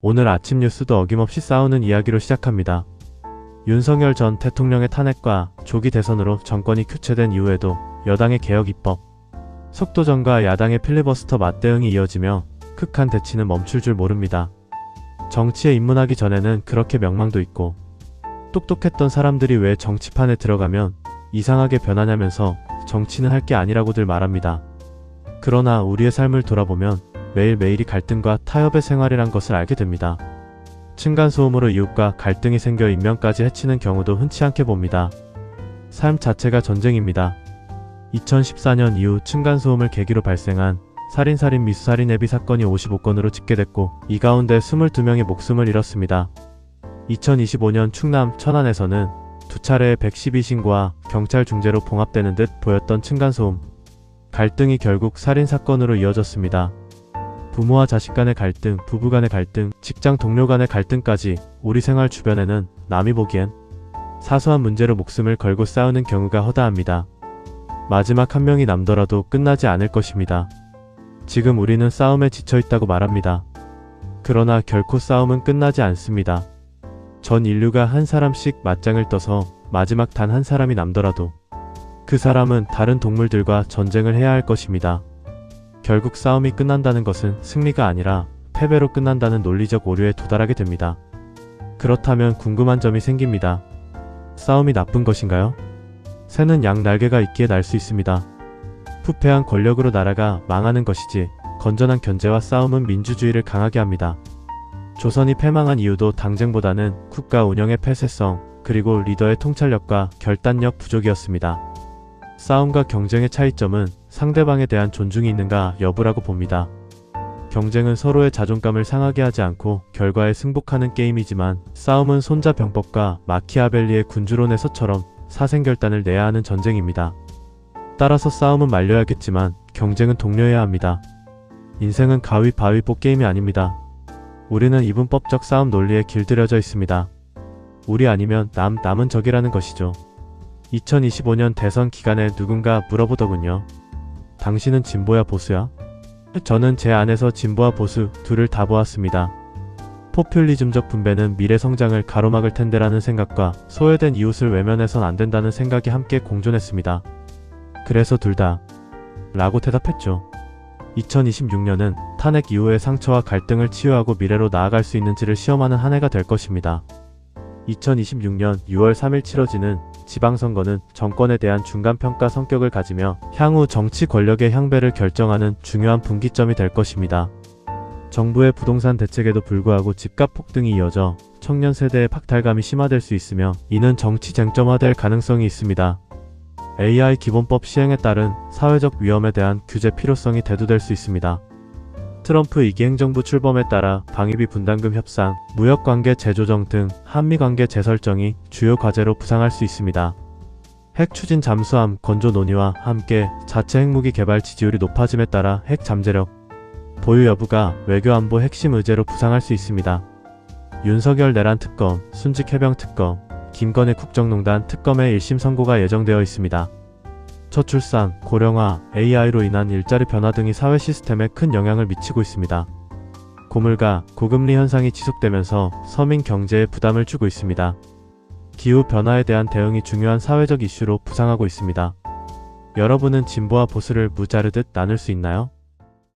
오늘 아침 뉴스도 어김없이 싸우는 이야기로 시작합니다. 윤석열 전 대통령의 탄핵과 조기 대선으로 정권이 교체된 이후에도 여당의 개혁 입법, 속도전과 야당의 필리버스터 맞대응이 이어지며 극한 대치는 멈출 줄 모릅니다. 정치에 입문하기 전에는 그렇게 명망도 있고 똑똑했던 사람들이 왜 정치판에 들어가면 이상하게 변하냐면서 정치는 할 게 아니라고들 말합니다. 그러나 우리의 삶을 돌아보면 매일매일이 갈등과 타협의 생활이란 것을 알게 됩니다. 층간소음으로 이웃과 갈등이 생겨 인명까지 해치는 경우도 흔치 않게 봅니다. 삶 자체가 전쟁입니다. 2014년 이후 층간소음을 계기로 발생한 살인 미수살인 예비 사건이 55건으로 집계됐고 이 가운데 22명이 목숨을 잃었습니다. 2025년 충남 천안에서는 두 차례의 112신고와 경찰 중재로 봉합되는 듯 보였던 층간소음, 갈등이 결국 살인사건으로 이어졌습니다. 부모와 자식 간의 갈등, 부부 간의 갈등, 직장 동료 간의 갈등까지 우리 생활 주변에는 남이 보기엔 사소한 문제로 목숨을 걸고 싸우는 경우가 허다합니다. 마지막 한 명이 남더라도 끝나지 않을 것입니다. 지금 우리는 싸움에 지쳐있다고 말합니다. 그러나 결코 싸움은 끝나지 않습니다. 전 인류가 한 사람씩 맞짱을 떠서 마지막 단 한 사람이 남더라도 그 사람은 다른 동물들과 전쟁을 해야 할 것입니다. 결국 싸움이 끝난다는 것은 승리가 아니라 패배로 끝난다는 논리적 오류에 도달하게 됩니다. 그렇다면 궁금한 점이 생깁니다. 싸움이 나쁜 것인가요? 새는 양 날개가 있기에 날 수 있습니다. 부패한 권력으로 나라가 망하는 것이지 건전한 견제와 싸움은 민주주의를 강하게 합니다. 조선이 패망한 이유도 당쟁보다는 국가 운영의 폐쇄성 그리고 리더의 통찰력과 결단력 부족이었습니다. 싸움과 경쟁의 차이점은 상대방에 대한 존중이 있는가 여부라고 봅니다. 경쟁은 서로의 자존감을 상하게 하지 않고 결과에 승복하는 게임이지만 싸움은 손자병법과 마키아벨리의 군주론에서처럼 사생결단을 내야 하는 전쟁입니다. 따라서 싸움은 말려야겠지만 경쟁은 독려해야 합니다. 인생은 가위바위보 게임이 아닙니다. 우리는 이분법적 싸움 논리에 길들여져 있습니다. 우리 아니면 남은 적이라는 것이죠. 2025년 대선 기간에 누군가 물어보더군요. 당신은 진보야 보수야? 저는 제 안에서 진보와 보수 둘을 다 보았습니다. 포퓰리즘적 분배는 미래 성장을 가로막을 텐데라는 생각과 소외된 이웃을 외면해선 안 된다는 생각이 함께 공존했습니다. 그래서 둘 다 라고 대답했죠. 2026년은 탄핵 이후의 상처와 갈등을 치유하고 미래로 나아갈 수 있는지를 시험하는 한 해가 될 것입니다. 2026년 6월 3일 치러지는 지방선거는 정권에 대한 중간평가 성격을 가지며 향후 정치 권력의 향배를 결정하는 중요한 분기점이 될 것입니다. 정부의 부동산 대책에도 불구하고 집값 폭등이 이어져 청년 세대의 박탈감이 심화될 수 있으며 이는 정치 쟁점화될 가능성이 있습니다. AI 기본법 시행에 따른 사회적 위험에 대한 규제 필요성이 대두될 수 있습니다. 트럼프 2기 행정부 출범에 따라 방위비 분담금 협상, 무역관계 재조정 등 한미관계 재설정이 주요 과제로 부상할 수 있습니다. 핵 추진 잠수함 건조 논의와 함께 자체 핵무기 개발 지지율이 높아짐에 따라 핵 잠재력 보유 여부가 외교안보 핵심 의제로 부상할 수 있습니다. 윤석열 내란 특검, 순직 해병 특검, 김건희 국정농단 특검의 1심 선고가 예정되어 있습니다. 저출산, 고령화, AI로 인한 일자리 변화 등이 사회 시스템에 큰 영향을 미치고 있습니다. 고물가, 고금리 현상이 지속되면서 서민 경제에 부담을 주고 있습니다. 기후 변화에 대한 대응이 중요한 사회적 이슈로 부상하고 있습니다. 여러분은 진보와 보수를 무자르듯 나눌 수 있나요?